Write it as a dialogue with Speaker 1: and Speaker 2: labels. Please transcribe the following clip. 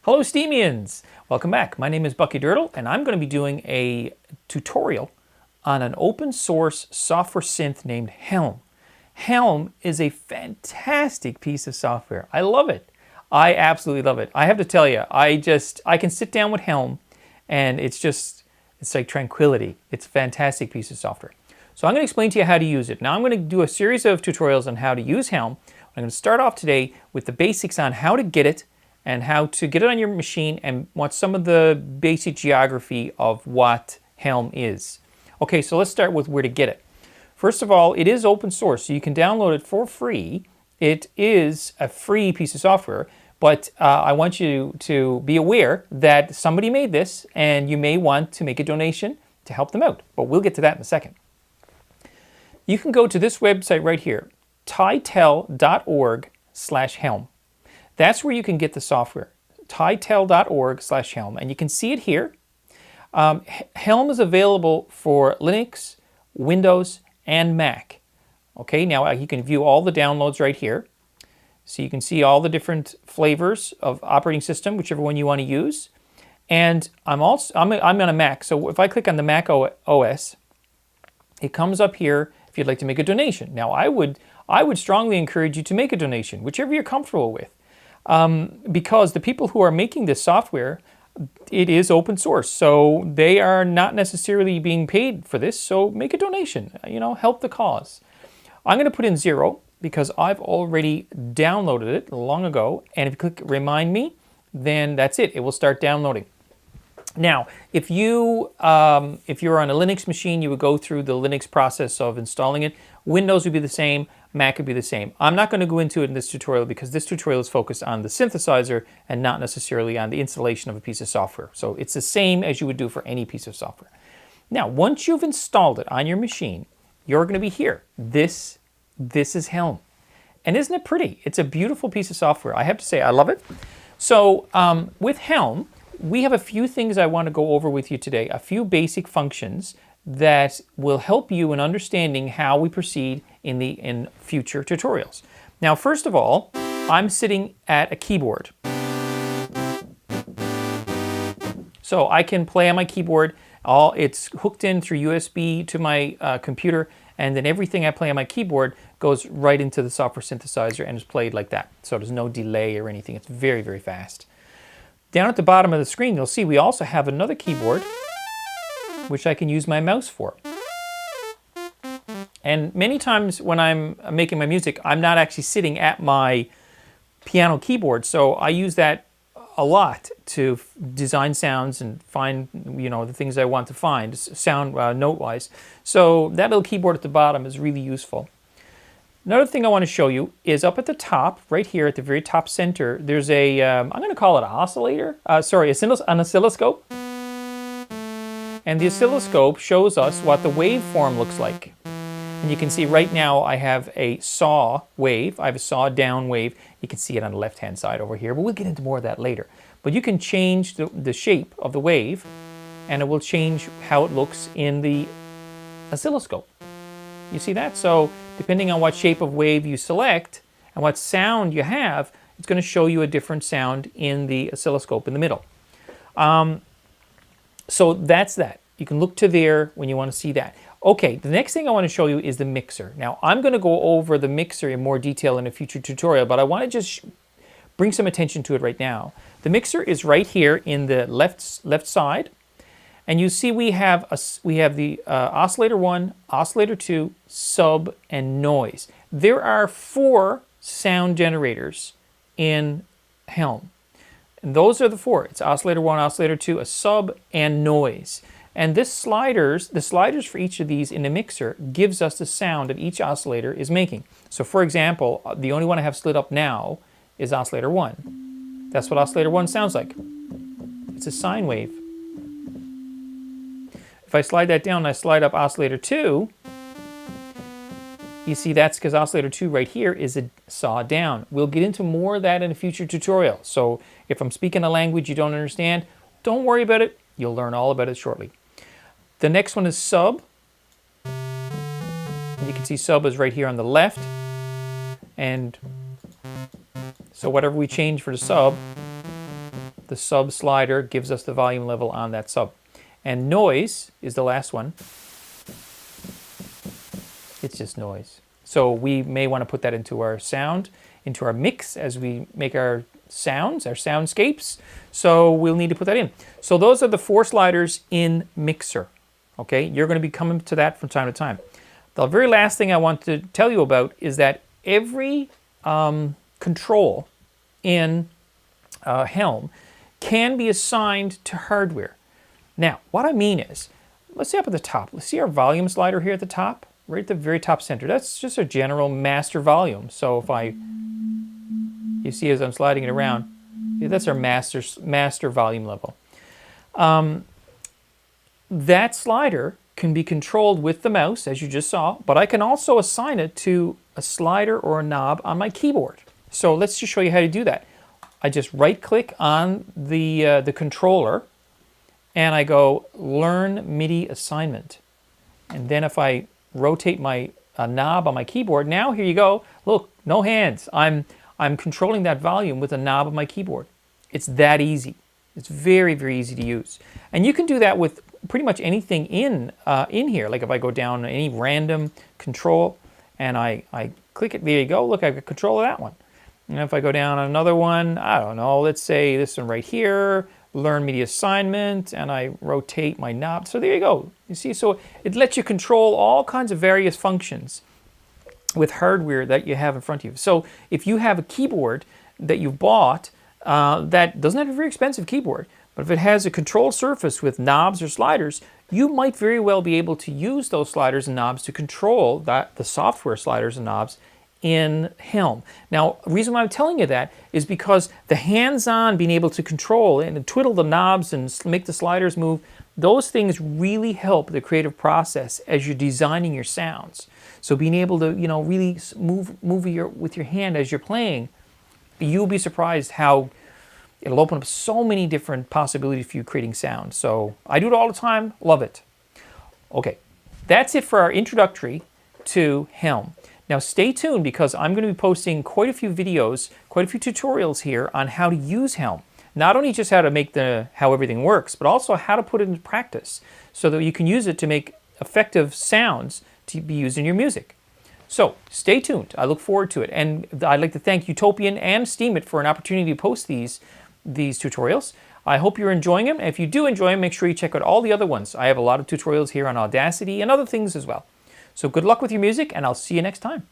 Speaker 1: Hello Steamians! Welcome back. My name is Bucky Dirtle and I'm going to be doing a tutorial on an open source software synth named Helm. Helm is a fantastic piece of software. I love it. I absolutely love it. I have to tell you, I can sit down with Helm and it's like tranquility. It's a fantastic piece of software. So I'm going to explain to you how to use it. Now I'm going to do a series of tutorials on how to use Helm. I'm going to start off today with the basics on how to get it and how to get it on your machine and what some of the basic geography of what Helm is. Okay, so let's start with where to get it. First of all, it is open source, so you can download it for free. It is a free piece of software, but I want you to be aware that somebody made this and you may want to make a donation to help them out, but we'll get to that in a second. You can go to this website right here, titel.org/helm. That's where you can get the software, titel.org/helm, and you can see it here. Helm is available for Linux, Windows, and Mac. Okay, now you can view all the downloads right here. So you can see all the different flavors of operating system, whichever one you want to use. And I'm on a Mac, so if I click on the Mac OS, it comes up here if you'd like to make a donation. Now I would strongly encourage you to make a donation, whichever you're comfortable with. Because the people who are making this software, it is open source, so they are not necessarily being paid for this, so make a donation, help the cause. I'm going to put in 0 because I've already downloaded it long ago, and if you click remind me, then that's it, it will start downloading. Now, if you're on a Linux machine, you would go through the Linux process of installing it. Windows would be the same, Mac would be the same. I'm not going to go into it in this tutorial because this tutorial is focused on the synthesizer and not necessarily on the installation of a piece of software. So it's the same as you would do for any piece of software. Now, once you've installed it on your machine, you're going to be here. This is Helm. And isn't it pretty? It's a beautiful piece of software. I have to say, I love it. So with Helm, we have a few things I want to go over with you today, a few basic functions that will help you in understanding how we proceed in future tutorials. Now, first of all, I'm sitting at a keyboard. So I can play on my keyboard. It's hooked in through USB to my computer, and then everything I play on my keyboard goes right into the software synthesizer and is played like that. So there's no delay or anything. It's very, very fast. Down at the bottom of the screen, you'll see we also have another keyboard, which I can use my mouse for. And many times when I'm making my music, I'm not actually sitting at my piano keyboard, so I use that a lot to design sounds and find, the things I want to find, sound note-wise. So that little keyboard at the bottom is really useful. Another thing I want to show you is up at the top, right here at the very top center, there's a, I'm going to call it an oscillator, an oscilloscope. And the oscilloscope shows us what the waveform looks like. And you can see right now I have a saw wave, I have a saw down wave. You can see it on the left-hand side over here, but we'll get into more of that later. But you can change the shape of the wave, and it will change how it looks in the oscilloscope. You see that? So depending on what shape of wave you select and what sound you have, it's going to show you a different sound in the oscilloscope in the middle. So that's that. You can look to there when you want to see that. Okay, the next thing I want to show you is the mixer. Now, I'm going to go over the mixer in more detail in a future tutorial, but I want to just bring some attention to it right now. The mixer is right here in the left side. And you see we have the oscillator 1, oscillator 2, sub, and noise. There are 4 sound generators in Helm. And those are the 4. It's oscillator 1, oscillator 2, a sub, and noise. And the sliders for each of these in the mixer gives us the sound that each oscillator is making. So for example, the only one I have slid up now is oscillator 1. That's what oscillator 1 sounds like. It's a sine wave. If I slide that down and I slide up oscillator 2, you see that's because oscillator 2 right here is a saw down. We'll get into more of that in a future tutorial. So if I'm speaking a language you don't understand, don't worry about it. You'll learn all about it shortly. The next one is sub. And you can see sub is right here on the left. And so whatever we change for the sub, the sub slider gives us the volume level on that sub. And noise is the last one. It's just noise. So we may want to put that into our sound, into our mix as we make our sounds, our soundscapes. So we'll need to put that in. So those are the 4 sliders in Mixer. Okay, you're going to be coming to that from time to time. The very last thing I want to tell you about is that every control in Helm can be assigned to hardware. Now, what I mean is, let's say up at the top, let's see our volume slider here at the top, right at the very top center. That's just a general master volume. So if you see as I'm sliding it around, that's our master volume level. That slider can be controlled with the mouse, as you just saw, but I can also assign it to a slider or a knob on my keyboard. So let's just show you how to do that. I just right-click on the controller, and I go Learn MIDI Assignment. And then if I rotate my knob on my keyboard, now here you go. Look, no hands. I'm controlling that volume with a knob on my keyboard. It's that easy. It's very, very easy to use. And you can do that with pretty much anything in here. Like if I go down any random control and I click it, there you go. Look, I got control of that one. And if I go down another one, I don't know, let's say this one right here, Learn MIDI Assignment, and I rotate my knob. So there you go. You see, so it lets you control all kinds of various functions with hardware that you have in front of you. So if you have a keyboard that you've bought that doesn't have a very expensive keyboard, but if it has a control surface with knobs or sliders, you might very well be able to use those sliders and knobs to control the software sliders and knobs in Helm. Now, the reason why I'm telling you that is because the hands-on being able to control and twiddle the knobs and make the sliders move, those things really help the creative process as you're designing your sounds. So being able to, really move with your hand as you're playing, you'll be surprised how it'll open up so many different possibilities for you creating sound. So I do it all the time, love it. Okay, that's it for our introductory to Helm. Now stay tuned because I'm going to be posting quite a few videos, quite a few tutorials here on how to use Helm. Not only just how to make how everything works, but also how to put it into practice so that you can use it to make effective sounds to be used in your music. So stay tuned. I look forward to it. And I'd like to thank Utopian and Steemit for an opportunity to post these tutorials. I hope you're enjoying them. And if you do enjoy them, make sure you check out all the other ones. I have a lot of tutorials here on Audacity and other things as well. So good luck with your music, and I'll see you next time.